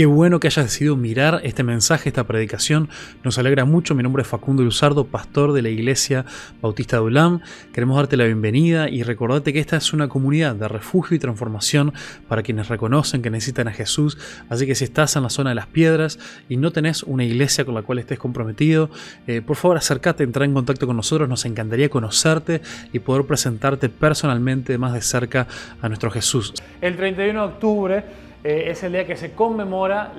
Qué bueno que hayas decidido mirar este mensaje, esta predicación. Nos alegra mucho. Mi nombre es Facundo Luzardo, pastor de la Iglesia Bautista de Ulam. Queremos darte la bienvenida y recordarte que esta es una comunidad de refugio y transformación para quienes reconocen que necesitan a Jesús. Así que si estás en la zona de las piedras y no tenés una iglesia con la cual estés comprometido, por favor acércate, entra en contacto con nosotros. Nos encantaría conocerte y poder presentarte personalmente más de cerca a nuestro Jesús. El 31 de octubre es el día que se conmemora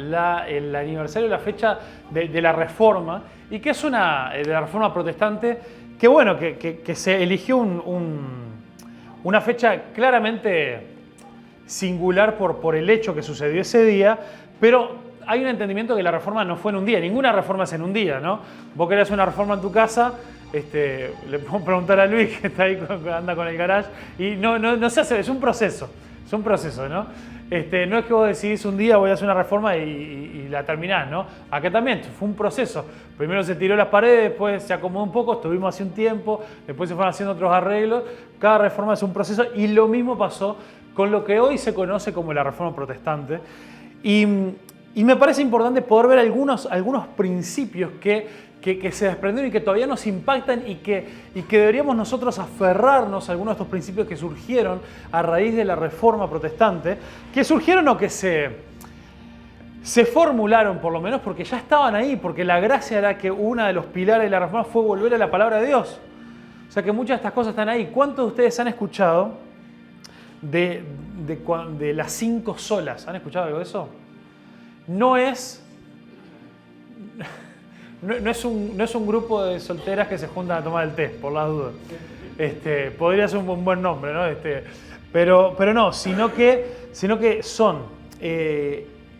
el aniversario de la fecha de la Reforma, y que es de la Reforma protestante, que bueno, que se eligió una fecha claramente singular por el hecho que sucedió ese día, pero hay un entendimiento que la Reforma no fue en un día, ninguna reforma es en un día, ¿no? Vos querés una reforma en tu casa, le puedo preguntar a Luis, que está ahí, anda con el garage, y no se hace, es un proceso, ¿no? No es que vos decidís un día voy a hacer una reforma y la terminás, ¿no? Acá también fue un proceso. Primero se tiró las paredes, después se acomodó un poco, estuvimos hace un tiempo, después se fueron haciendo otros arreglos. Cada reforma es un proceso y lo mismo pasó con lo que hoy se conoce como la Reforma Protestante. Y me parece importante poder ver algunos principios que se desprendieron y que todavía nos impactan y que deberíamos nosotros aferrarnos a algunos de estos principios que surgieron a raíz de la Reforma Protestante, que surgieron o que se formularon por lo menos porque ya estaban ahí, porque la gracia era que uno de los pilares de la Reforma fue volver a la palabra de Dios. O sea que muchas de estas cosas están ahí. ¿Cuántos de ustedes han escuchado de las 5 solas? ¿Han escuchado algo de eso? No es un grupo de solteras que se juntan a tomar el té, por las dudas. Podría ser un buen nombre, ¿no? Pero no, sino que son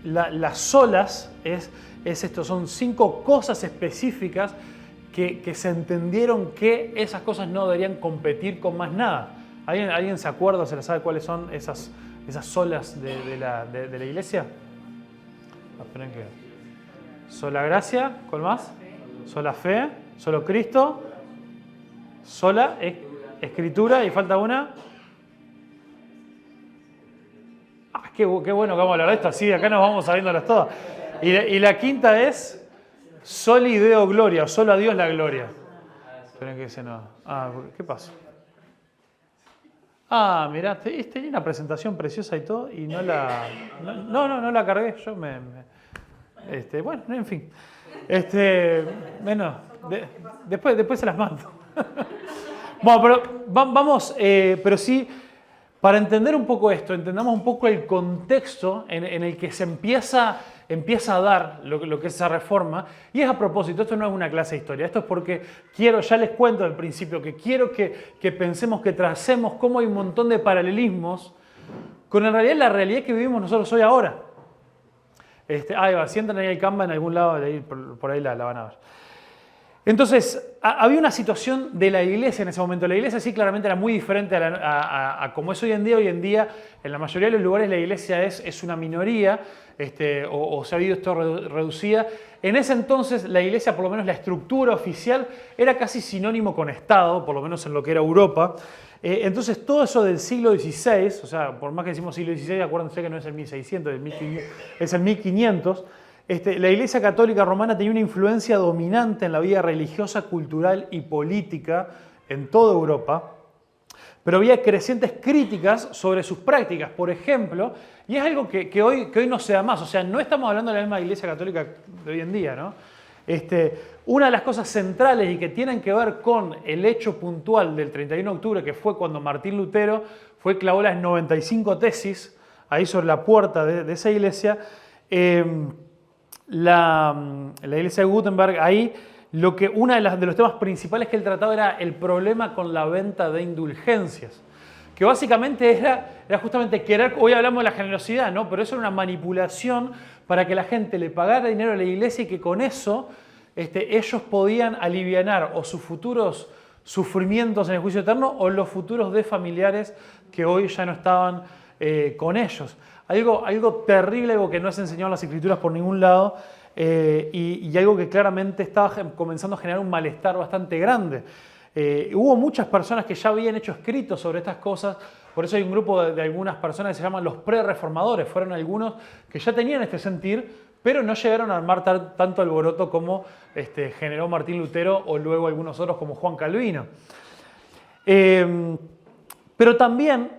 las solas, es esto, son 5 cosas específicas que se entendieron que esas cosas no deberían competir con más nada. ¿Alguien se acuerda o se la sabe cuáles son esas solas de la iglesia? Esperen que... Sola gracia, ¿cuál más? Sola fe, solo Cristo, sola escritura, y falta una. Qué bueno que vamos a hablar de esto, así acá nos vamos sabiéndolas todas. Y la quinta es soli deo gloria, o solo a Dios la gloria. Esperen que ese no. ¿Qué pasó? Mirá, tenía una presentación preciosa y todo, y no la cargué, yo bueno, en fin. Después se las mando. Bueno, pero vamos, pero sí, para entender un poco esto, entendamos un poco el contexto en el que se empieza a dar lo que es esa reforma. Y es a propósito, esto no es una clase de historia, esto es porque ya les cuento al principio, que quiero que pensemos, que tracemos cómo hay un montón de paralelismos con en realidad la realidad que vivimos nosotros hoy ahora. Ahí va, si entran ahí el Canva en algún lado, por ahí la van a ver. Entonces, había una situación de la iglesia en ese momento. La iglesia sí claramente era muy diferente a como es hoy en día. Hoy en día, en la mayoría de los lugares, la iglesia es una minoría, o se ha habido esto reducida. En ese entonces, la iglesia, por lo menos la estructura oficial, era casi sinónimo con Estado, por lo menos en lo que era Europa. Entonces, todo eso del siglo XVI, o sea, por más que decimos siglo XVI, acuérdense que no es el 1600, es el 1500, la Iglesia Católica Romana tenía una influencia dominante en la vida religiosa, cultural y política en toda Europa, pero había crecientes críticas sobre sus prácticas, por ejemplo, y es algo que hoy no se da más, o sea, no estamos hablando de la misma Iglesia Católica de hoy en día, ¿no? Una de las cosas centrales y que tienen que ver con el hecho puntual del 31 de octubre, que fue cuando Martín Lutero clavó las 95 tesis ahí sobre la puerta de esa iglesia, la iglesia de Gutenberg, ahí uno de los temas principales que él trataba era el problema con la venta de indulgencias, que básicamente era justamente querer, hoy hablamos de la generosidad, ¿no? Pero eso era una manipulación para que la gente le pagara dinero a la iglesia y que con eso ellos podían alivianar o sus futuros sufrimientos en el juicio eterno o los futuros de familiares que hoy ya no estaban con ellos. Algo terrible, algo que no es enseñado en las Escrituras por ningún lado, y algo que claramente estaba comenzando a generar un malestar bastante grande. Hubo muchas personas que ya habían hecho escritos sobre estas cosas Por eso hay un grupo de algunas personas que se llaman los pre-reformadores. Fueron algunos que ya tenían este sentir, pero no llegaron a armar tanto alboroto como generó Martín Lutero o luego algunos otros como Juan Calvino. Pero también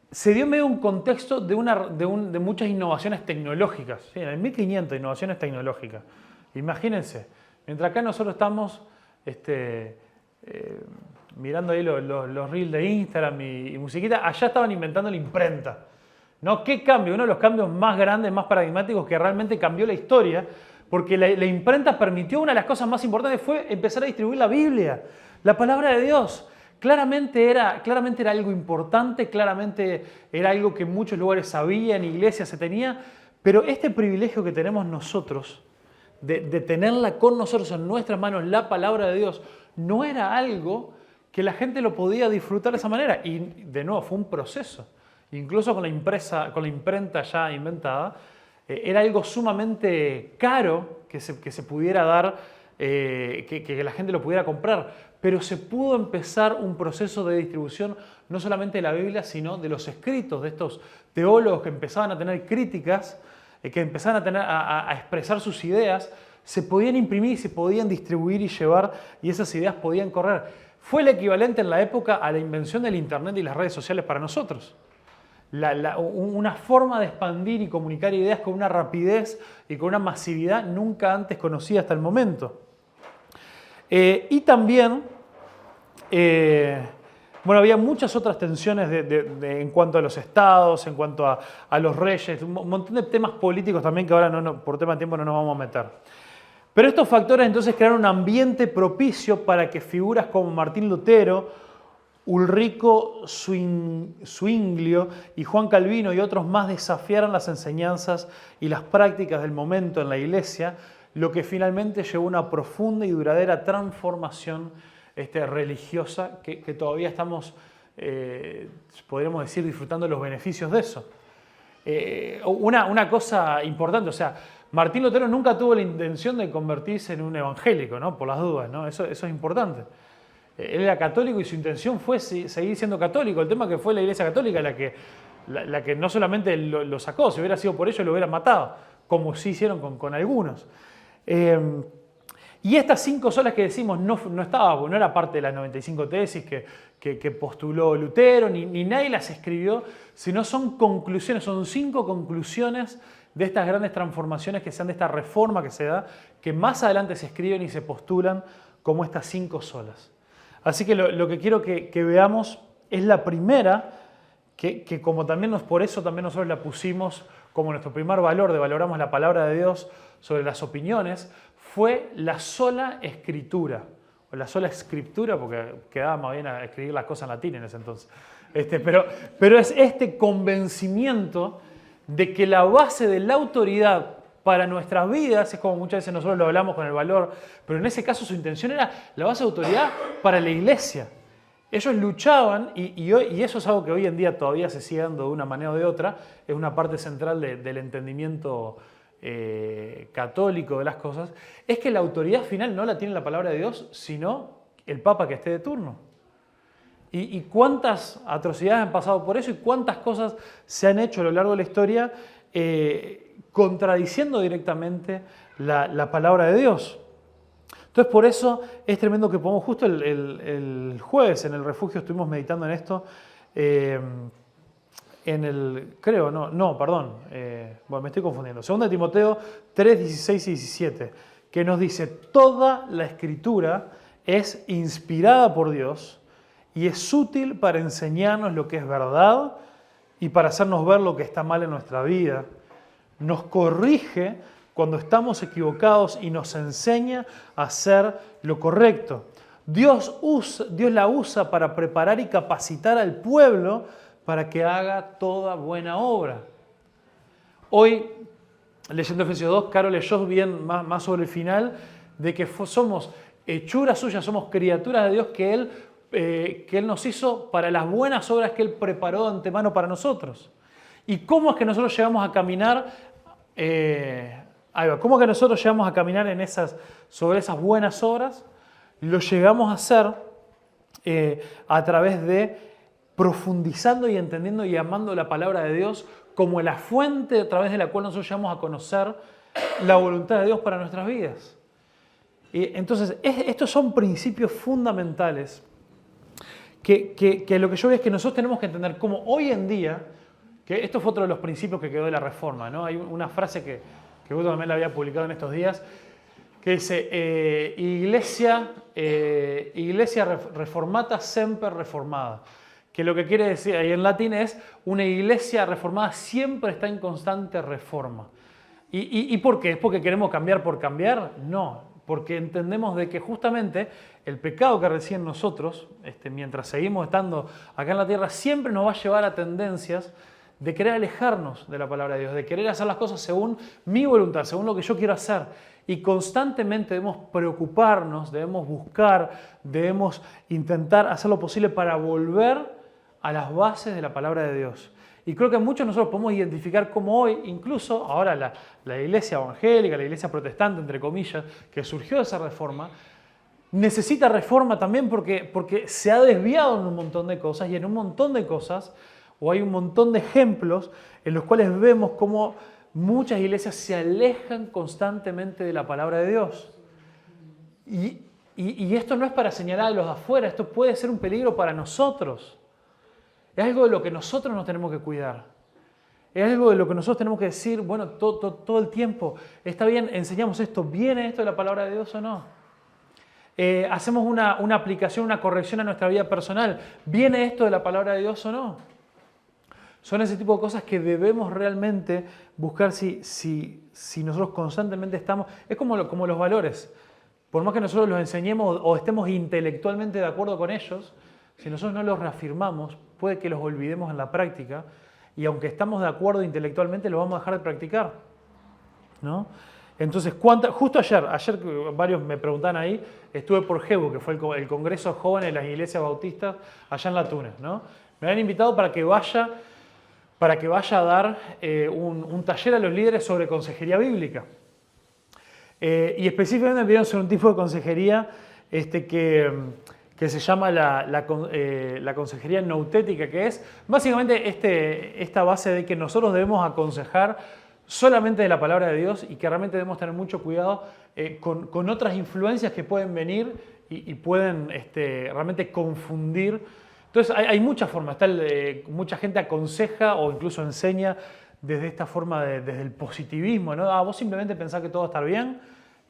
se dio medio un contexto de muchas innovaciones tecnológicas. ¿Sí? En el 1500 innovaciones tecnológicas. Imagínense, mientras acá nosotros estamos mirando ahí los reels de Instagram y musiquita, allá estaban inventando la imprenta. ¿No? ¿Qué cambio? Uno de los cambios más grandes, más paradigmáticos que realmente cambió la historia, porque la imprenta permitió, una de las cosas más importantes fue empezar a distribuir la Biblia, la palabra de Dios. Claramente era algo importante, claramente era algo que en muchos lugares sabía, en iglesias se tenía, pero este privilegio que tenemos nosotros, de tenerla con nosotros en nuestras manos, la palabra de Dios, no era algo que la gente lo podía disfrutar de esa manera. Y de nuevo, fue un proceso. Incluso con la imprenta ya inventada, era algo sumamente caro que se pudiera dar, que la gente lo pudiera comprar. Pero se pudo empezar un proceso de distribución no solamente de la Biblia, sino de los escritos de estos teólogos que empezaban a tener críticas, que empezaban a expresar sus ideas, se podían imprimir y se podían distribuir y llevar, y esas ideas podían correr. Fue el equivalente en la época a la invención del Internet y las redes sociales para nosotros. Una forma de expandir y comunicar ideas con una rapidez y con una masividad nunca antes conocida hasta el momento. Y también, había muchas otras tensiones en cuanto a los estados, en cuanto a los reyes, un montón de temas políticos también que ahora por tema de tiempo no nos vamos a meter. Pero estos factores entonces crearon un ambiente propicio para que figuras como Martín Lutero, Ulrico Zwinglio y Juan Calvino y otros más desafiaran las enseñanzas y las prácticas del momento en la Iglesia, lo que finalmente llevó a una profunda y duradera transformación religiosa que todavía estamos, podríamos decir, disfrutando los beneficios de eso. Una cosa importante, o sea, Martín Lutero nunca tuvo la intención de convertirse en un evangélico, ¿no? Por las dudas, ¿no? Eso es importante. Él era católico y su intención fue seguir siendo católico. El tema es que fue la Iglesia Católica la que no solamente lo sacó, si hubiera sido por ello lo hubieran matado, como sí hicieron con algunos. Y estas 5 solas que decimos no era parte de las 95 tesis que postuló Lutero, ni nadie las escribió, sino son conclusiones, son 5 conclusiones de estas grandes transformaciones que se dan, de esta reforma que se da, que más adelante se escriben y se postulan como estas 5 solas. Así que lo que quiero que veamos es la primera, que como también por eso también nosotros la pusimos como nuestro primer valor, de valoramos la palabra de Dios sobre las opiniones, fue la sola escritura, o la sola escritura, porque quedaba más bien a escribir las cosas en latín en ese entonces. Pero es este convencimiento de que la base de la autoridad para nuestras vidas, es como muchas veces nosotros lo hablamos con el valor, pero en ese caso su intención era la base de autoridad para la Iglesia. Ellos luchaban, y eso es algo que hoy en día todavía se sigue dando de una manera o de otra, es una parte central del entendimiento católico de las cosas, es que la autoridad final no la tiene la palabra de Dios, sino el Papa que esté de turno. Y cuántas atrocidades han pasado por eso y cuántas cosas se han hecho a lo largo de la historia contradiciendo directamente la palabra de Dios. Entonces por eso es tremendo que podamos, justo el jueves en el refugio estuvimos meditando en esto, me estoy confundiendo. 2 Timoteo 3, 16 y 17, que nos dice, toda la escritura es inspirada por Dios y es útil para enseñarnos lo que es verdad y para hacernos ver lo que está mal en nuestra vida. Nos corrige cuando estamos equivocados y nos enseña a hacer lo correcto. Dios la usa para preparar y capacitar al pueblo para que haga toda buena obra. Hoy, leyendo Efesios 2, Caro leyó bien más sobre el final, de que somos hechuras suyas, somos criaturas de Dios que Él nos hizo para las buenas obras que Él preparó de antemano para nosotros. ¿Y cómo es que nosotros llegamos a caminar? ¿Cómo es que nosotros llegamos a caminar sobre esas buenas obras? Lo llegamos a hacer a través de profundizando y entendiendo y amando la palabra de Dios como la fuente a través de la cual nosotros llegamos a conocer la voluntad de Dios para nuestras vidas. Y entonces, estos son principios fundamentales que lo que yo veo es que nosotros tenemos que entender como hoy en día, que esto fue otro de los principios que quedó de la Reforma, ¿no? Hay una frase que justo también la había publicado en estos días, que dice, iglesia reformata semper reformada. Que lo que quiere decir ahí en latín es, una iglesia reformada siempre está en constante reforma. ¿Y por qué? ¿Es porque queremos cambiar por cambiar? No, porque entendemos de que justamente el pecado que reside en nosotros, mientras seguimos estando acá en la tierra, siempre nos va a llevar a tendencias de querer alejarnos de la palabra de Dios, de querer hacer las cosas según mi voluntad, según lo que yo quiero hacer. Y constantemente debemos preocuparnos, debemos buscar, debemos intentar hacer lo posible para volver a las bases de la palabra de Dios. Y creo que muchos de nosotros podemos identificar cómo hoy, incluso ahora la iglesia evangélica, la iglesia protestante, entre comillas, que surgió de esa reforma, necesita reforma también porque se ha desviado en un montón de cosas y en un montón de cosas, o hay un montón de ejemplos en los cuales vemos cómo muchas iglesias se alejan constantemente de la palabra de Dios. Y esto no es para señalar a los de afuera, esto puede ser un peligro para nosotros. Es algo de lo que nosotros nos tenemos que cuidar. Es algo de lo que nosotros tenemos que decir, bueno, todo el tiempo. Está bien, enseñamos esto, ¿viene esto de la palabra de Dios o no? Hacemos una aplicación, una corrección a nuestra vida personal. ¿Viene esto de la palabra de Dios o no? Son ese tipo de cosas que debemos realmente buscar si nosotros constantemente estamos... Es como los valores. Por más que nosotros los enseñemos o estemos intelectualmente de acuerdo con ellos, si nosotros no los reafirmamos, puede que los olvidemos en la práctica y aunque estamos de acuerdo intelectualmente, los vamos a dejar de practicar, ¿no? Entonces, justo ayer varios me preguntaban ahí, estuve por GEBU, que fue el Congreso Joven de las Iglesias Bautistas allá en La Túnez, ¿no? Me habían invitado para que vaya a dar un taller a los líderes sobre consejería bíblica. Y específicamente me pidieron sobre un tipo de consejería que se llama la consejería noutética, que es básicamente esta base de que nosotros debemos aconsejar solamente de la palabra de Dios y que realmente debemos tener mucho cuidado con otras influencias que pueden venir y pueden realmente confundir. Entonces hay muchas formas, mucha gente aconseja o incluso enseña desde esta forma, desde el positivismo, ¿no? Vos simplemente pensás que todo va a estar bien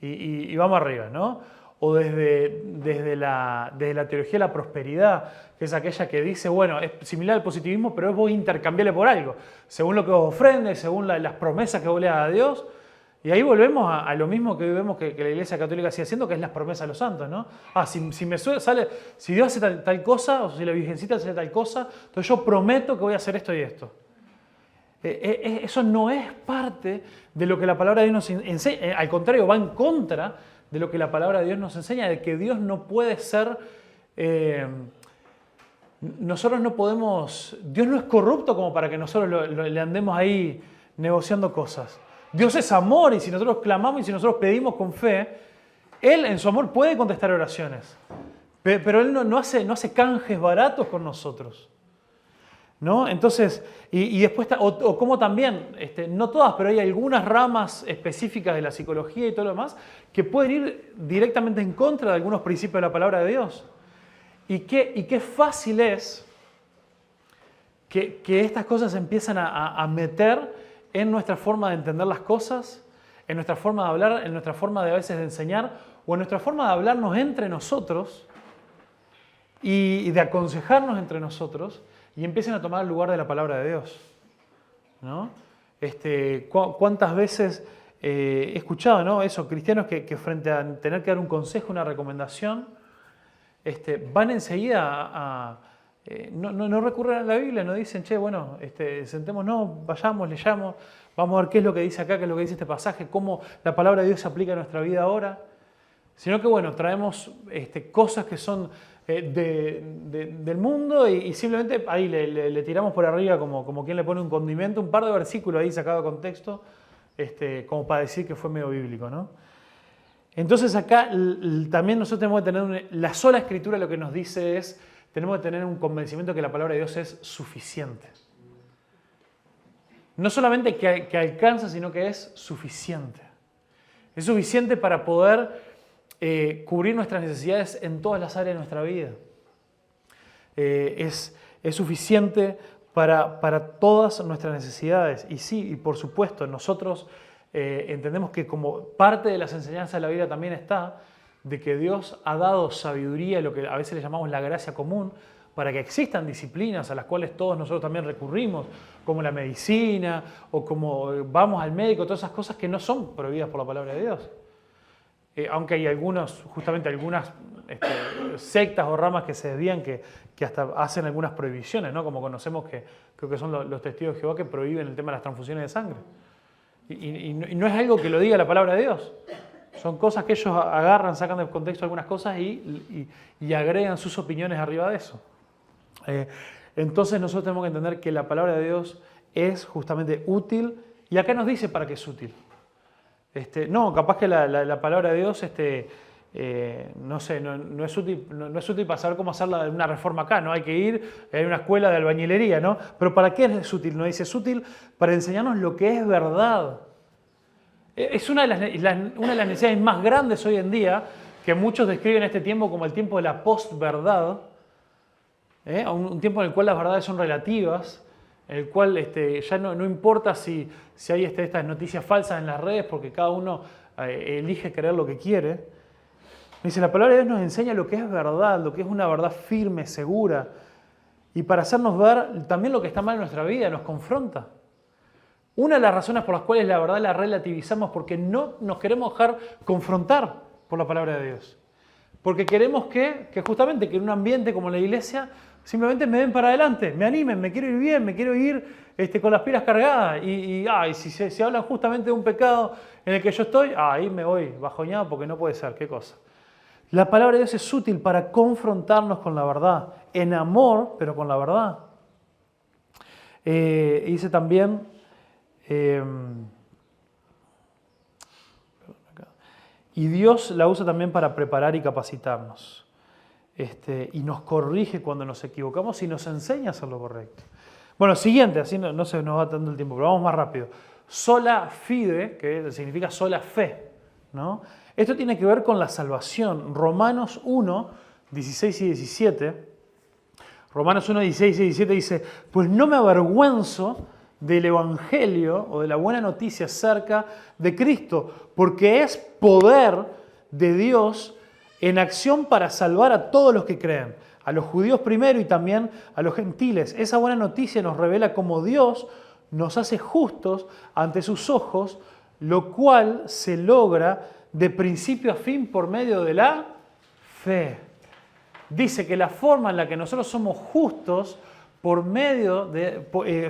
y vamos arriba, ¿no? O desde la teología de la prosperidad, que es aquella que dice, bueno, es similar al positivismo, pero es vos intercambiarle por algo, según lo que vos ofrendes, según las promesas que vos le das a Dios. Y ahí volvemos a lo mismo que hoy vemos que la Iglesia Católica sigue haciendo, que es las promesas de los santos, ¿no? Si Dios hace tal cosa, o si la Virgencita hace tal cosa, entonces yo prometo que voy a hacer esto y esto. Eso no es parte de lo que la palabra de Dios nos enseña, al contrario, va en contra de lo que la palabra de Dios nos enseña, de que Dios no puede ser... nosotros no podemos... Dios no es corrupto como para que nosotros le andemos ahí negociando cosas. Dios es amor y si nosotros clamamos y si nosotros pedimos con fe, Él en su amor puede contestar oraciones. Pero Él no hace canjes baratos con nosotros, ¿no? Entonces, y después o como también, no todas, pero hay algunas ramas específicas de la psicología y todo lo demás que pueden ir directamente en contra de algunos principios de la palabra de Dios. Y qué fácil es que estas cosas empiezan a meter en nuestra forma de entender las cosas, en nuestra forma de hablar, en nuestra forma de a veces de enseñar o en nuestra forma de hablarnos entre nosotros y de aconsejarnos entre nosotros y empiecen a tomar el lugar de la palabra de Dios, ¿no? ¿Cuántas veces he escuchado, ¿no? Eso, cristianos que frente a tener que dar un consejo, una recomendación, van enseguida no recurren a la Biblia, no dicen, che, bueno, sentémonos, vayamos, leyamos, vamos a ver qué es lo que dice acá, qué es lo que dice este pasaje, cómo la palabra de Dios se aplica a nuestra vida ahora, sino que, bueno, traemos cosas que son del mundo y simplemente ahí le tiramos por arriba como quien le pone un condimento, un par de versículos ahí sacados de contexto, como para decir que fue medio bíblico, ¿no? Entonces acá también nosotros tenemos que tener la sola escritura lo que nos dice es tenemos que tener un convencimiento que la palabra de Dios es suficiente. No solamente que alcanza, sino que es suficiente. Es suficiente para poder cubrir nuestras necesidades en todas las áreas de nuestra vida. Es suficiente para todas nuestras necesidades. Y sí, y por supuesto, nosotros entendemos que como parte de las enseñanzas de la vida también está de que Dios ha dado sabiduría, lo que a veces le llamamos la gracia común, para que existan disciplinas a las cuales todos nosotros también recurrimos, como la medicina o como vamos al médico, todas esas cosas que no son prohibidas por la palabra de Dios. Aunque hay algunas sectas o ramas que se desvían que hasta hacen algunas prohibiciones, ¿no? Como conocemos que creo que son los testigos de Jehová que prohíben el tema de las transfusiones de sangre. Y no es algo que lo diga la palabra de Dios. Son cosas que ellos agarran, sacan del contexto algunas cosas y agregan sus opiniones arriba de eso. Entonces nosotros tenemos que entender que la palabra de Dios es justamente útil. Y acá nos dice para qué es útil. No, capaz que la palabra de Dios no es útil para saber cómo hacer una reforma acá, ¿no? Hay que ir a una escuela de albañilería, ¿no? Pero ¿para qué es útil? Nos dice, es útil para enseñarnos lo que es verdad. Es una de las necesidades más grandes hoy en día, que muchos describen este tiempo como el tiempo de la postverdad, un tiempo en el cual las verdades son relativas, en el cual ya no importa si hay estas noticias falsas en las redes, porque cada uno elige creer lo que quiere. Dice, la palabra de Dios nos enseña lo que es verdad, lo que es una verdad firme, segura, y para hacernos ver también lo que está mal en nuestra vida, nos confronta. Una de las razones por las cuales la verdad la relativizamos, porque no nos queremos dejar confrontar por la palabra de Dios. Porque queremos que justamente que en un ambiente como la iglesia simplemente me den para adelante, me animen, me quiero ir bien, me quiero ir con las pilas cargadas. Y si hablan justamente de un pecado en el que yo estoy, ahí me voy bajoñado porque no puede ser, qué cosa. La palabra de Dios es útil para confrontarnos con la verdad, en amor, pero con la verdad. Dice también, y Dios la usa también para preparar y capacitarnos. Y nos corrige cuando nos equivocamos y nos enseña a hacer lo correcto. Bueno, siguiente, así no se nos va tanto el tiempo, pero vamos más rápido. Sola fide, que significa sola fe, ¿no? Esto tiene que ver con la salvación. Romanos 1, 16 y 17. Romanos 1, 16 y 17 dice, pues no me avergüenzo del Evangelio o de la buena noticia acerca de Cristo, porque es poder de Dios en acción para salvar a todos los que creen, a los judíos primero y también a los gentiles. Esa buena noticia nos revela cómo Dios nos hace justos ante sus ojos, lo cual se logra de principio a fin por medio de la fe. Dice que la forma en la que nosotros somos justos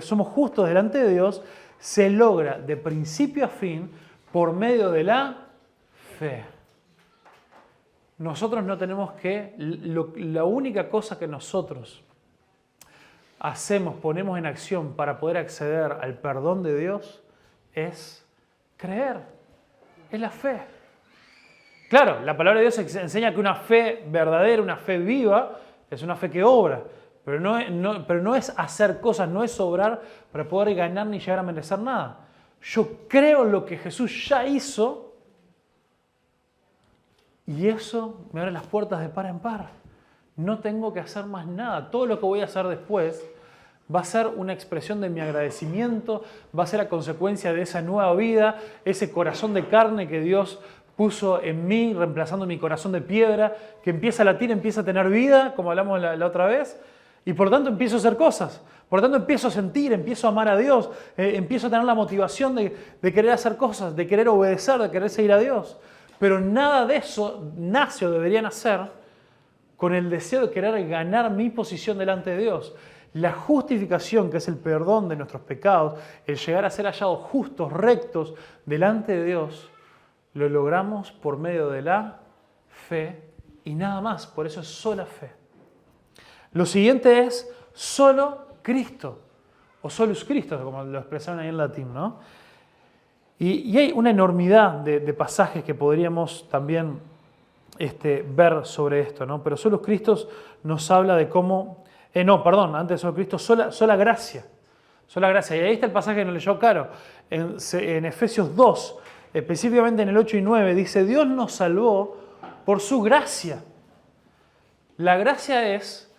somos justos delante de Dios, se logra de principio a fin por medio de la fe. Nosotros no tenemos la única cosa que nosotros hacemos, ponemos en acción para poder acceder al perdón de Dios es creer, es la fe. Claro, la palabra de Dios enseña que una fe verdadera, una fe viva, es una fe que obra. Pero no es hacer cosas, no es obrar para poder ganar ni llegar a merecer nada. Yo creo lo que Jesús ya hizo y eso me abre las puertas de par en par. No tengo que hacer más nada. Todo lo que voy a hacer después va a ser una expresión de mi agradecimiento, va a ser a consecuencia de esa nueva vida, ese corazón de carne que Dios puso en mí, reemplazando mi corazón de piedra, que empieza a latir, empieza a tener vida, como hablamos la otra vez. Y por lo tanto empiezo a hacer cosas, por lo tanto empiezo a sentir, empiezo a amar a Dios, empiezo a tener la motivación de querer hacer cosas, de querer obedecer, de querer seguir a Dios. Pero nada de eso nace o debería nacer con el deseo de querer ganar mi posición delante de Dios. La justificación, que es el perdón de nuestros pecados, el llegar a ser hallados justos, rectos delante de Dios, lo logramos por medio de la fe y nada más, por eso es sola fe. Lo siguiente es solo Cristo, o solus Christus, como lo expresaron ahí en latín, ¿no? Y hay una enormidad de pasajes que podríamos también ver sobre esto, ¿no? Pero solo Cristo nos habla de cómo... antes de solo Cristo, sola gracia. Sola gracia. Y ahí está el pasaje que nos leyó Caro. En Efesios 2, específicamente en el 8 y 9, dice, Dios nos salvó por su gracia. La gracia es,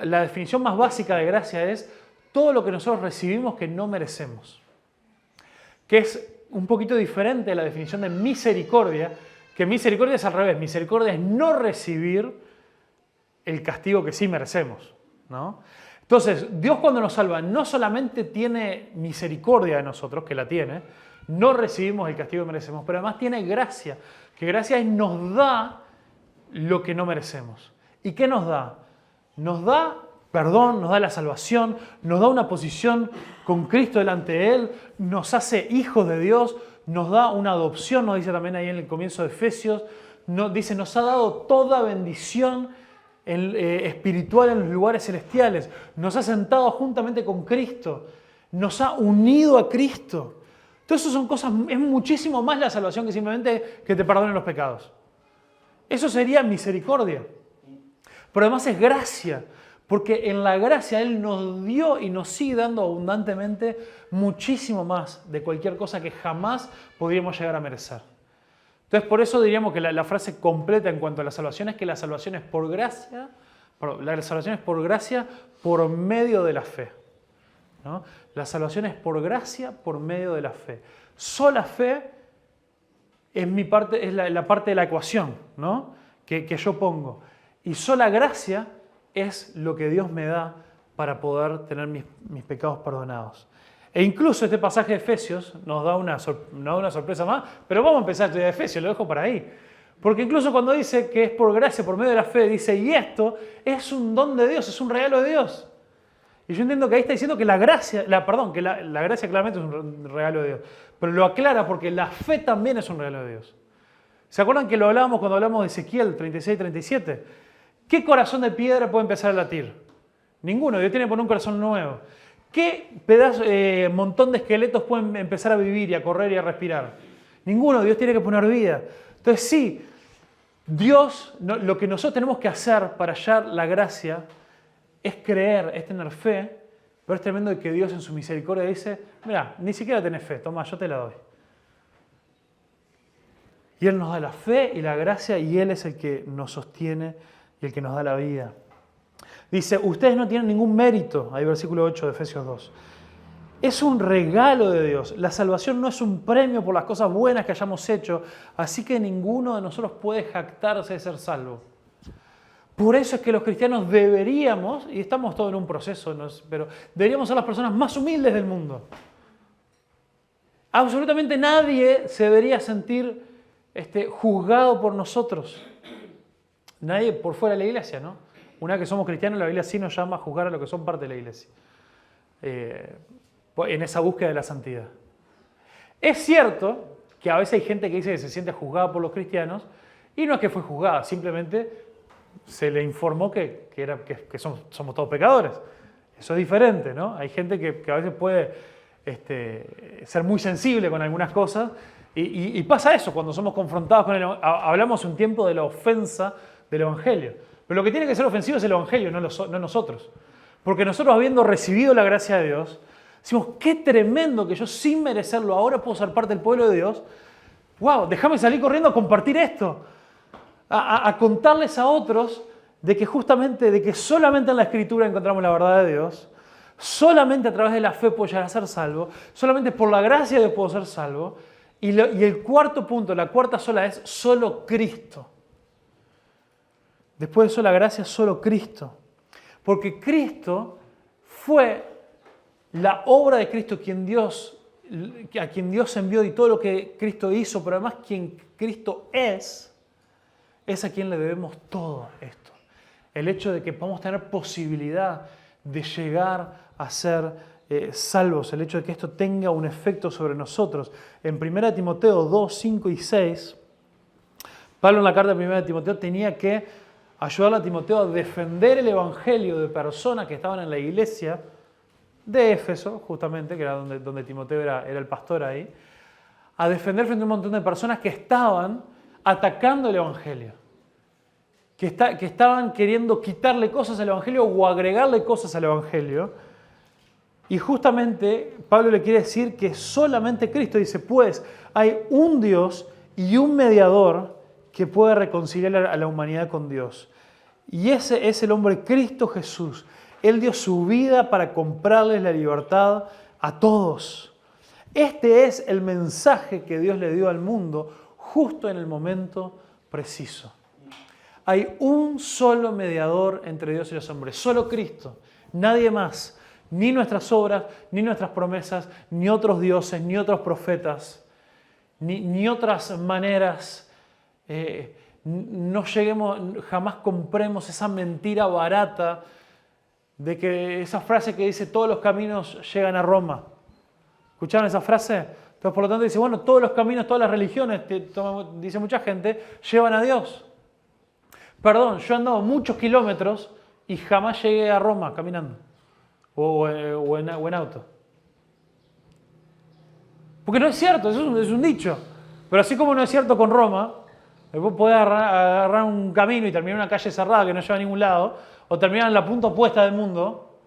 la definición más básica de gracia es todo lo que nosotros recibimos que no merecemos. Que es un poquito diferente a la definición de misericordia, que misericordia es al revés. Misericordia es no recibir el castigo que sí merecemos, ¿no? Entonces, Dios cuando nos salva no solamente tiene misericordia de nosotros, que la tiene, no recibimos el castigo que merecemos, pero además tiene gracia, que gracia es nos da lo que no merecemos. ¿Y qué nos da? Nos da perdón, nos da la salvación, nos da una posición con Cristo delante de Él, nos hace hijos de Dios, nos da una adopción, nos dice también ahí en el comienzo de Efesios, dice, nos ha dado toda bendición espiritual en los lugares celestiales, nos ha sentado juntamente con Cristo, nos ha unido a Cristo. Todo eso son cosas, es muchísimo más la salvación que simplemente que te perdonen los pecados. Eso sería misericordia. Pero además es gracia, porque en la gracia Él nos dio y nos sigue dando abundantemente muchísimo más de cualquier cosa que jamás podríamos llegar a merecer. Entonces por eso diríamos que la frase completa en cuanto a la salvación es que la salvación es por gracia, la salvación es por gracia por medio de la fe, ¿no? La salvación es por gracia por medio de la fe. Sola fe es la parte de la ecuación, ¿no? que yo pongo. Y sola gracia es lo que Dios me da para poder tener mis pecados perdonados. E incluso este pasaje de Efesios nos da una sorpresa más, pero vamos a empezar a estudiar Efesios, lo dejo para ahí. Porque incluso cuando dice que es por gracia, por medio de la fe, dice, y esto es un don de Dios, es un regalo de Dios. Y yo entiendo que ahí está diciendo que la gracia claramente es un regalo de Dios. Pero lo aclara porque la fe también es un regalo de Dios. ¿Se acuerdan que lo hablábamos cuando hablamos de Ezequiel 36-37? ¿Qué corazón de piedra puede empezar a latir? Ninguno. Dios tiene que poner un corazón nuevo. ¿Qué montón de esqueletos pueden empezar a vivir y a correr y a respirar? Ninguno. Dios tiene que poner vida. Entonces sí, Dios, lo que nosotros tenemos que hacer para hallar la gracia es creer, es tener fe, pero es tremendo que Dios en su misericordia dice, mira, ni siquiera tenés fe, toma, yo te la doy. Y Él nos da la fe y la gracia y Él es el que nos sostiene y el que nos da la vida. Dice, ustedes no tienen ningún mérito, ahí versículo 8 de Efesios 2. Es un regalo de Dios. La salvación no es un premio por las cosas buenas que hayamos hecho, así que ninguno de nosotros puede jactarse de ser salvo. Por eso es que los cristianos deberíamos, y estamos todos en un proceso, pero deberíamos ser las personas más humildes del mundo. Absolutamente nadie se debería sentir juzgado por nosotros. Nadie por fuera de la iglesia, ¿no? Una vez que somos cristianos, la Biblia sí nos llama a juzgar a los que son parte de la iglesia. En esa búsqueda de la santidad. Es cierto que a veces hay gente que dice que se siente juzgada por los cristianos y no es que fue juzgada, simplemente se le informó que somos todos pecadores. Eso es diferente, ¿no? Hay gente que a veces puede ser muy sensible con algunas cosas y pasa eso cuando somos confrontados con hablamos un tiempo de la ofensa del Evangelio. Pero lo que tiene que ser ofensivo es el Evangelio, no nosotros. Porque nosotros, habiendo recibido la gracia de Dios, decimos, qué tremendo que yo sin merecerlo ahora puedo ser parte del pueblo de Dios. ¡Wow! Déjame salir corriendo a compartir esto. A contarles a otros de que solamente en la Escritura encontramos la verdad de Dios, solamente a través de la fe puedo llegar a ser salvo, solamente por la gracia de Dios puedo ser salvo. Y el cuarto punto, la cuarta sola es solo Cristo. Después de sola gracia, solo Cristo. Porque Cristo fue la obra de Cristo a quien Dios envió y todo lo que Cristo hizo, pero además quien Cristo es a quien le debemos todo esto. El hecho de que podamos tener posibilidad de llegar a ser salvos, el hecho de que esto tenga un efecto sobre nosotros. En 1 Timoteo 2, 5 y 6, Pablo en la carta de 1 Timoteo tenía que ayudar a Timoteo a defender el evangelio de personas que estaban en la iglesia de Éfeso, justamente, que era donde Timoteo era el pastor ahí, a defender frente a un montón de personas que estaban atacando el evangelio. que estaban queriendo quitarle cosas al Evangelio o agregarle cosas al Evangelio. Y justamente Pablo le quiere decir que solamente Cristo, dice, pues hay un Dios y un mediador que puede reconciliar a la humanidad con Dios. Y ese es el hombre Cristo Jesús. Él dio su vida para comprarles la libertad a todos. Este es el mensaje que Dios le dio al mundo justo en el momento preciso. Hay un solo mediador entre Dios y los hombres, solo Cristo, nadie más. Ni nuestras obras, ni nuestras promesas, ni otros dioses, ni otros profetas, ni otras maneras. No lleguemos, jamás compremos esa mentira barata de que esa frase que dice todos los caminos llegan a Roma. ¿Escucharon esa frase? Entonces, por lo tanto, dice, bueno, todos los caminos, todas las religiones, dice mucha gente, llevan a Dios. Perdón, yo he andado muchos kilómetros y jamás llegué a Roma caminando. O en auto. Porque no es cierto, es un dicho. Pero así como no es cierto con Roma, vos podés agarrar un camino y terminar en una calle cerrada que no lleva a ningún lado, o terminar en la punta opuesta del mundo,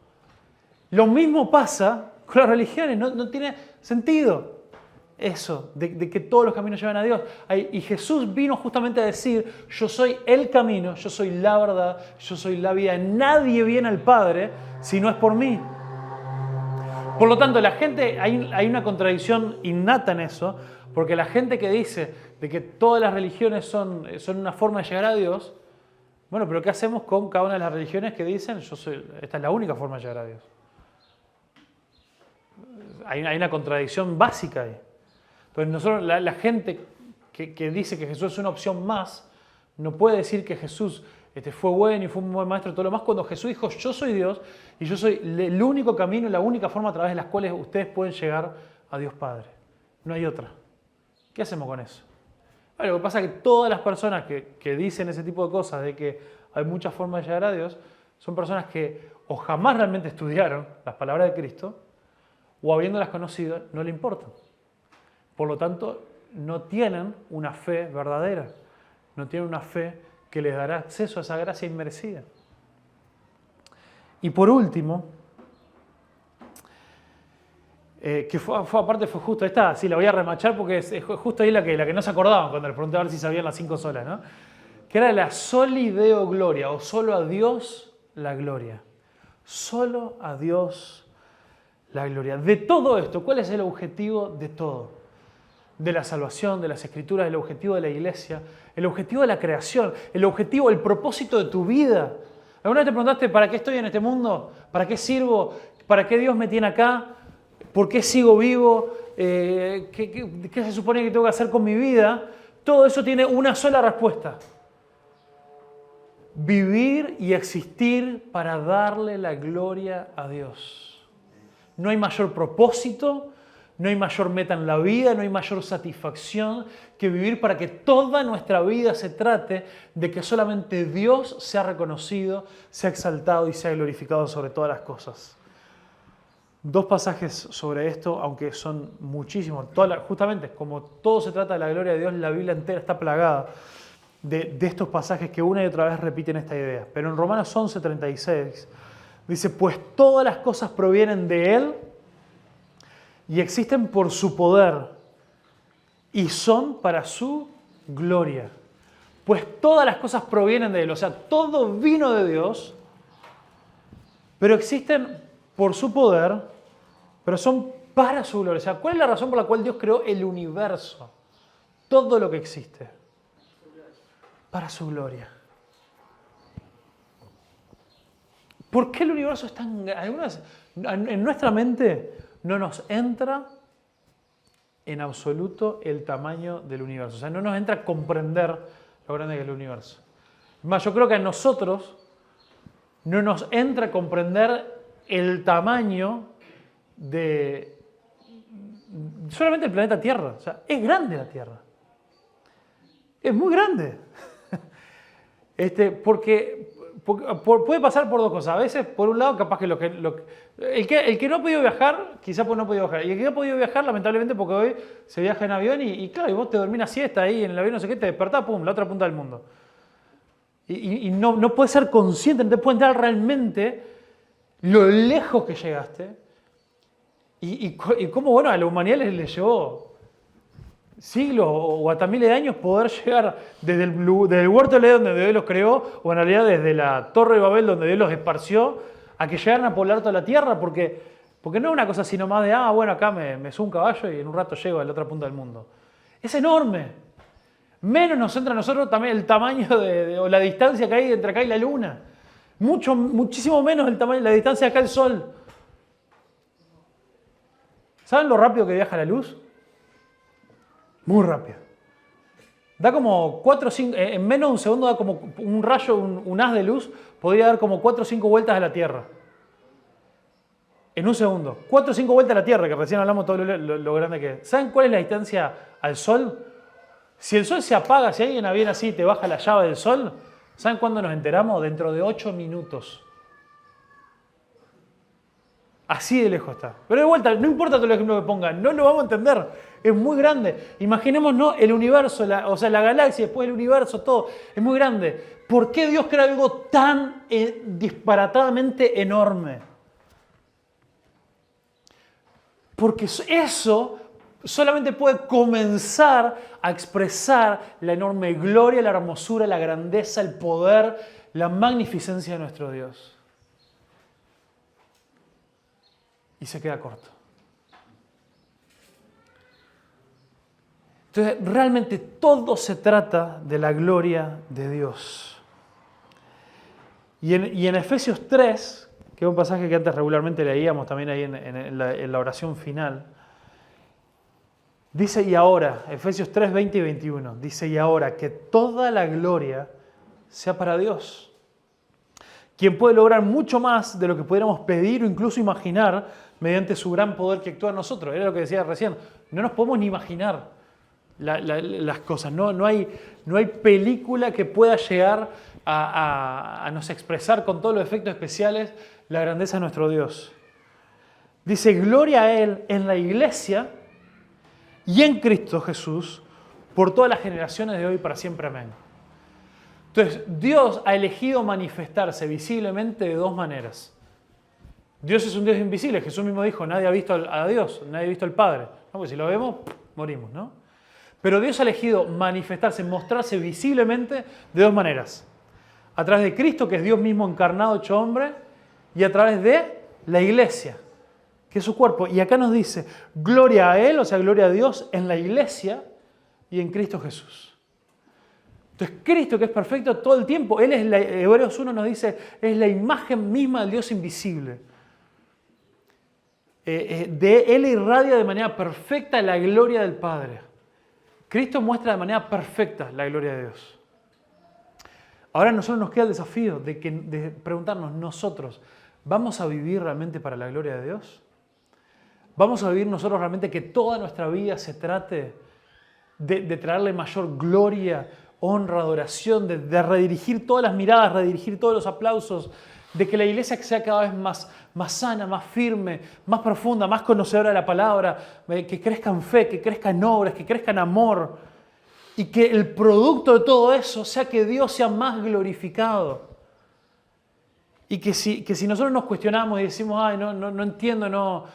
lo mismo pasa con las religiones, no tiene sentido eso, de que todos los caminos llevan a Dios. Y Jesús vino justamente a decir, yo soy el camino, yo soy la verdad, yo soy la vida. Nadie viene al Padre si no es por mí. Por lo tanto, la gente, hay una contradicción innata en eso, porque la gente que dice de que todas las religiones son una forma de llegar a Dios, bueno, pero ¿qué hacemos con cada una de las religiones que dicen, esta es la única forma de llegar a Dios? Hay una contradicción básica ahí. Entonces nosotros, la gente que dice que Jesús es una opción más, no puede decir que Jesús fue bueno y fue un buen maestro y todo lo más, cuando Jesús dijo, yo soy Dios y yo soy el único camino y la única forma a través de las cuales ustedes pueden llegar a Dios Padre. No hay otra. ¿Qué hacemos con eso? Bueno, lo que pasa es que todas las personas que dicen ese tipo de cosas, de que hay muchas formas de llegar a Dios, son personas que o jamás realmente estudiaron las palabras de Cristo, o habiéndolas conocido, no le importan. Por lo tanto, no tienen una fe verdadera, no tienen una fe que les dará acceso a esa gracia inmerecida. Y por último, que fue justo esta, sí, la voy a remachar porque es justo ahí la que no se acordaban cuando les pregunté a ver si sabían las 5 solas, ¿no? Que era la soli deo gloria, o solo a Dios la gloria. Solo a Dios la gloria. De todo esto, ¿cuál es el objetivo de todo? De la salvación, de las escrituras, el objetivo de la iglesia, el objetivo de la creación, el objetivo, el propósito de tu vida. ¿Alguna vez te preguntaste para qué estoy en este mundo? ¿Para qué sirvo? ¿Para qué Dios me tiene acá? ¿Por qué sigo vivo? ¿Qué se supone que tengo que hacer con mi vida? Todo eso tiene una sola respuesta. Vivir y existir para darle la gloria a Dios. No hay mayor propósito, no hay mayor meta en la vida, no hay mayor satisfacción que vivir para que toda nuestra vida se trate de que solamente Dios sea reconocido, sea exaltado y sea glorificado sobre todas las cosas. 2 pasajes sobre esto, aunque son muchísimos. Justamente, como todo se trata de la gloria de Dios, la Biblia entera está plagada de estos pasajes que una y otra vez repiten esta idea. Pero en Romanos 11:36 dice, pues todas las cosas provienen de Él y existen por su poder y son para su gloria. Pues todas las cosas provienen de Él, o sea, todo vino de Dios, pero existen por su poder, pero son para su gloria. O sea, ¿cuál es la razón por la cual Dios creó el universo? Todo lo que existe. Para su gloria. ¿Por qué el universo es tan grande? En nuestra mente no nos entra en absoluto el tamaño del universo. O sea, no nos entra a comprender lo grande que es el universo. Más, yo creo que a nosotros no nos entra a comprender el tamaño de solamente el planeta Tierra. O sea, es grande la Tierra. Es muy grande. Porque puede pasar por 2 cosas. A veces, por un lado, capaz que el que no ha podido viajar, quizás pues no ha podido viajar. Y el que no ha podido viajar, lamentablemente, porque hoy se viaja en avión y claro, y vos te dormís una siesta ahí en el avión, no sé qué, te despertás, pum, la otra punta del mundo. Y no puedes ser consciente, no te puedes entender realmente lo lejos que llegaste. Y cómo, bueno, a la humanidad le llevó siglos o hasta miles de años poder llegar desde el huerto de Edén donde Dios los creó, o en realidad desde la Torre de Babel donde Dios los esparció, a que llegaran a poblar toda la tierra, porque no es una cosa así nomás de, bueno, acá me subo un caballo y en un rato llego a la otra punta del mundo. Es enorme. Menos nos entra a nosotros también el tamaño o la distancia que hay entre acá y la luna. Muchísimo menos el tamaño, la distancia de acá al sol. ¿Saben lo rápido que viaja la luz? Muy rápido. Da como 4 o 5, en menos de un segundo da como un rayo, un haz de luz, podría dar como 4 o 5 vueltas a la Tierra. En un segundo. 4 o 5 vueltas a la Tierra, que recién hablamos todo lo grande que es. ¿Saben cuál es la distancia al Sol? Si el Sol se apaga, si alguien viene así y te baja la llave del Sol, ¿saben cuándo nos enteramos? Dentro de 8 minutos. Así de lejos está. Pero de vuelta, no importa todo el ejemplo que pongan, no lo vamos a entender. Es muy grande. Imaginémonos el universo, la galaxia, después el universo, todo. Es muy grande. ¿Por qué Dios crea algo tan disparatadamente enorme? Porque eso solamente puede comenzar a expresar la enorme gloria, la hermosura, la grandeza, el poder, la magnificencia de nuestro Dios. Y se queda corto. Entonces, realmente todo se trata de la gloria de Dios. Y en Efesios 3, que es un pasaje que antes regularmente leíamos también ahí en la oración final, dice, y ahora, Efesios 3, 20 y 21, dice, y ahora que toda la gloria sea para Dios, quien puede lograr mucho más de lo que pudiéramos pedir o incluso imaginar mediante su gran poder que actúa en nosotros. Era lo que decía recién, no nos podemos ni imaginar las cosas, no hay película que pueda llegar a nos expresar con todos los efectos especiales la grandeza de nuestro Dios. Dice, gloria a Él en la iglesia y en Cristo Jesús por todas las generaciones de hoy y para siempre. Amén. Entonces, Dios ha elegido manifestarse visiblemente de dos maneras. Dios es un Dios invisible. Jesús mismo dijo, nadie ha visto a Dios, nadie ha visto al Padre. ¿No? Porque si lo vemos, morimos, ¿no? Pero Dios ha elegido manifestarse, mostrarse visiblemente de dos maneras. A través de Cristo, que es Dios mismo encarnado, hecho hombre, y a través de la iglesia, que es su cuerpo. Y acá nos dice, gloria a Él, o sea, gloria a Dios en la iglesia y en Cristo Jesús. Entonces, Cristo, que es perfecto todo el tiempo, Él es, Hebreos 1 nos dice, es la imagen misma del Dios invisible. De Él irradia de manera perfecta la gloria del Padre. Cristo muestra de manera perfecta la gloria de Dios. Ahora a nosotros nos queda el desafío de preguntarnos nosotros, ¿vamos a vivir realmente para la gloria de Dios? ¿Vamos a vivir nosotros realmente que toda nuestra vida se trate de traerle mayor gloria, honra, adoración, de redirigir todas las miradas, redirigir todos los aplausos, de que la iglesia sea cada vez más sana, más firme, más profunda, más conocedora de la palabra, que crezca en fe, que crezca en obras, que crezca en amor, y que el producto de todo eso sea que Dios sea más glorificado? Y que si nosotros nos cuestionamos y decimos, ay, no entiendo, no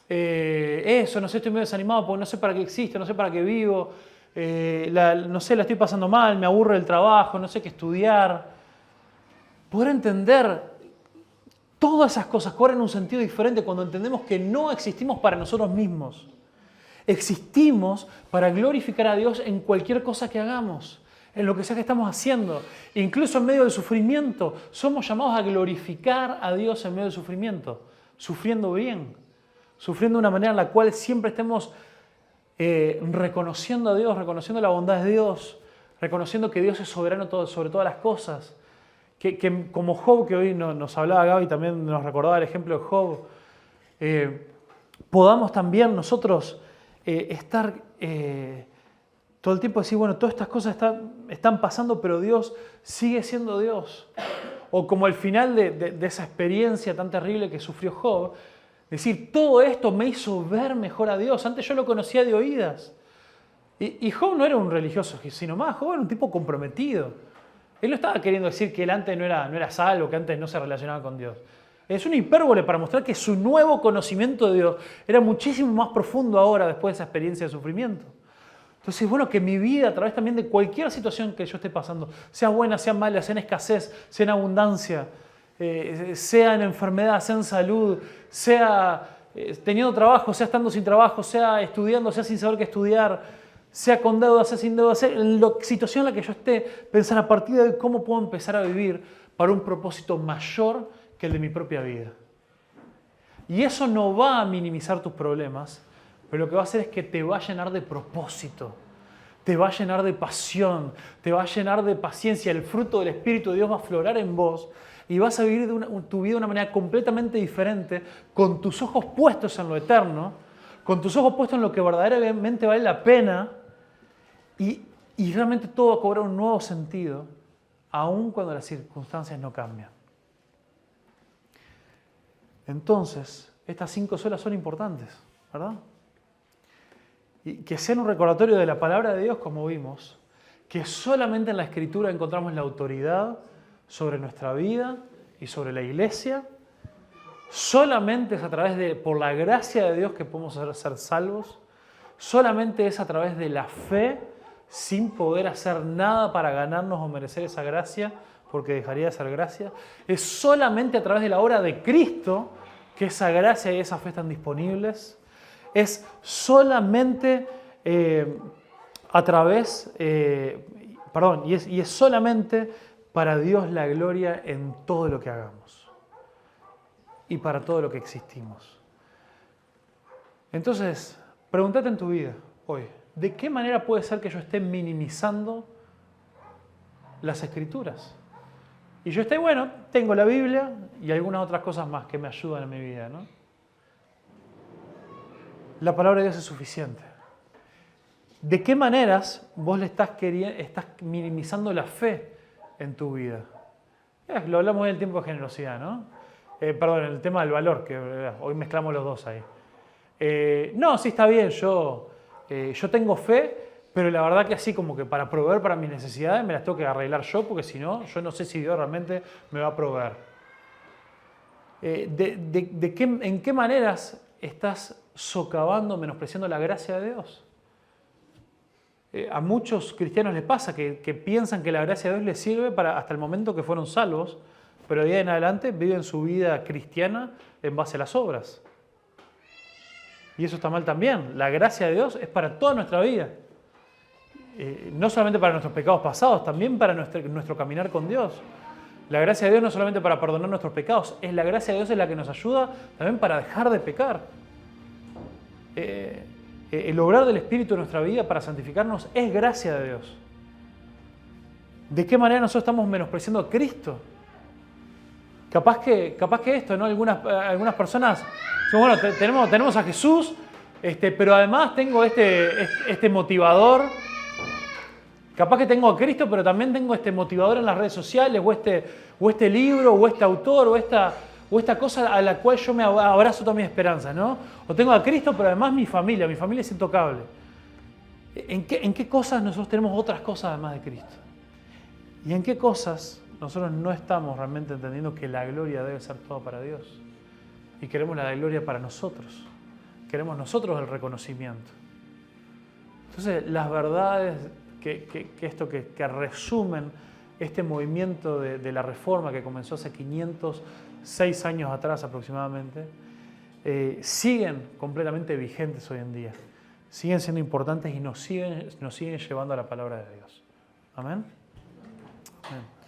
sé, estoy medio desanimado porque no sé para qué existo, no sé para qué vivo, no sé, la estoy pasando mal, me aburre el trabajo, no sé qué estudiar. Poder entender todas esas cosas cobran un sentido diferente cuando entendemos que no existimos para nosotros mismos. Existimos para glorificar a Dios en cualquier cosa que hagamos, en lo que sea que estamos haciendo. Incluso en medio del sufrimiento, somos llamados a glorificar a Dios en medio del sufrimiento, sufriendo bien, sufriendo de una manera en la cual siempre estemos reconociendo a Dios, reconociendo la bondad de Dios, reconociendo que Dios es soberano sobre todas las cosas. Que como Job, que hoy nos hablaba Gaby, también nos recordaba el ejemplo de Job, podamos también nosotros estar todo el tiempo decir, bueno, todas estas cosas están pasando, pero Dios sigue siendo Dios. O como el final de esa experiencia tan terrible que sufrió Job, decir, todo esto me hizo ver mejor a Dios. Antes yo lo conocía de oídas. Y Job no era un religioso, sino más, Job era un tipo comprometido. Él no estaba queriendo decir que él antes no era salvo, que antes no se relacionaba con Dios. Es una hipérbole para mostrar que su nuevo conocimiento de Dios era muchísimo más profundo ahora después de esa experiencia de sufrimiento. Entonces, bueno, que mi vida, a través también de cualquier situación que yo esté pasando, sea buena, sea mala, sea en escasez, sea en abundancia, sea en enfermedad, sea en salud, sea teniendo trabajo, sea estando sin trabajo, sea estudiando, sea sin saber qué estudiar, sea con deuda, sea sin deuda, sea en la situación en la que yo esté, pensar a partir de hoy cómo puedo empezar a vivir para un propósito mayor que el de mi propia vida. Y eso no va a minimizar tus problemas, pero lo que va a hacer es que te va a llenar de propósito, te va a llenar de pasión, te va a llenar de paciencia. El fruto del Espíritu de Dios va a aflorar en vos y vas a vivir tu vida de una manera completamente diferente, con tus ojos puestos en lo eterno, con tus ojos puestos en lo que verdaderamente vale la pena, y realmente todo va a cobrar un nuevo sentido, aun cuando las circunstancias no cambian. Entonces, estas 5 solas son importantes, ¿verdad? Y que sean un recordatorio de la palabra de Dios, como vimos, que solamente en la Escritura encontramos la autoridad sobre nuestra vida y sobre la iglesia. Solamente es a través por la gracia de Dios que podemos ser salvos. Solamente es a través de la fe, sin poder hacer nada para ganarnos o merecer esa gracia, porque dejaría de ser gracia. Es solamente a través de la obra de Cristo que esa gracia y esa fe están disponibles. Es solamente a través, y es solamente para Dios la gloria en todo lo que hagamos y para todo lo que existimos. Entonces, pregúntate en tu vida hoy, ¿de qué manera puede ser que yo esté minimizando las Escrituras? Y yo tengo la Biblia y algunas otras cosas más que me ayudan en mi vida, ¿no? La palabra de Dios es suficiente. ¿De qué maneras vos estás minimizando la fe en tu vida? Lo hablamos hoy en el tiempo de generosidad, ¿no? El tema del valor, que hoy mezclamos los dos ahí. No, sí está bien, yo tengo fe, pero la verdad que así como que para proveer para mis necesidades me las tengo que arreglar yo, porque si no, yo no sé si Dios realmente me va a proveer. ¿En qué maneras estás socavando, menospreciando la gracia de Dios? A muchos cristianos les pasa que piensan que la gracia de Dios les sirve hasta el momento que fueron salvos, pero de ahí en adelante viven su vida cristiana en base a las obras. Y eso está mal también. La gracia de Dios es para toda nuestra vida. No solamente para nuestros pecados pasados, también para nuestro caminar con Dios. La gracia de Dios no es solamente para perdonar nuestros pecados, la gracia de Dios es la que nos ayuda también para dejar de pecar. El obrar del Espíritu en nuestra vida para santificarnos es gracia de Dios. ¿De qué manera nosotros estamos menospreciando a Cristo? Capaz que esto, ¿no? Algunas personas dicen, bueno, tenemos a Jesús, pero además tengo este motivador. Capaz que tengo a Cristo, pero también tengo este motivador en las redes sociales, o este libro, o este autor, o esta cosa a la cual yo me abrazo toda mi esperanza, ¿no? O tengo a Cristo, pero además mi familia es intocable. ¿En qué cosas nosotros tenemos otras cosas además de Cristo? ¿Y en qué cosas nosotros no estamos realmente entendiendo que la gloria debe ser toda para Dios? Y queremos la gloria para nosotros. Queremos nosotros el reconocimiento. Entonces, las verdades que resumen este movimiento de la Reforma que comenzó hace 506 años atrás aproximadamente, siguen completamente vigentes hoy en día. Siguen siendo importantes y nos siguen llevando a la palabra de Dios. Amén. Amén.